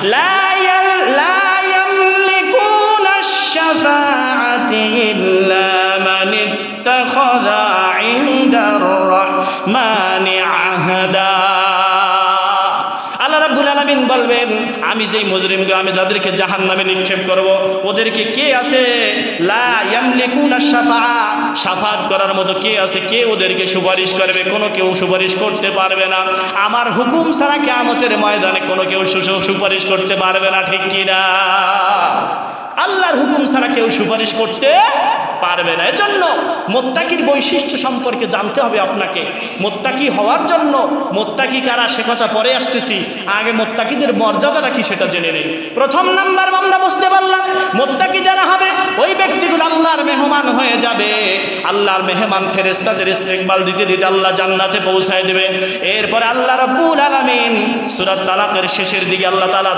লা ইয়ামলিকুনা আশ-শাফাআতি ইল্লা মান ইত্তাখাযা ইনদার রাহমানি আহদা। আল্লাহ রাব্বুল আলামিন বলবেন, আমি যেই মুজরিমকে আমি তাদেরকে জাহান্নামে নিক্ষেপ করব, ওদেরকে কে আছে লা ইয়ামলিকুনা শাফাআ, শাফাআত করার মতো কে আছে, কে ওদেরকে সুপারিশ করবে? কোনো কেউ সুপারিশ করতে পারবে না। আমার হুকুম ছাড়া কিয়ামতের ময়দানে কোনো কেউ সুপারিশ করতে পারবে না, ঠিক কি না? আল্লাহর হুকুম ছাড়া কেউ সুপারিশ করতে পারবে না। এজন্য মুত্তাকির বৈশিষ্ট্য সম্পর্কে জানতে হবে আপনাকে। মুত্তাকি হওয়ার জন্য, মুত্তাকি কারা সে কথা পরে আসতেছি, আগে মুত্তাকিদের মর্যাদাটা কি সেটা জেনে নেই। প্রথম নাম্বার আমরা বুঝতে পারলাম, মুত্তাকি যারা হবে ওই ব্যক্তিগুলো আল্লাহর মেহমান হয়ে যাবে। আল্লাহর মেহমান ফেরেশতাদের ইস্তেকবাল দিতে দিতে আল্লাহ জান্নাতে পৌঁছায় দেবে। এরপরে আল্লাহ রাব্বুল আলামিন সূরা তালাকের শেষের দিকে আল্লাহ তাআলা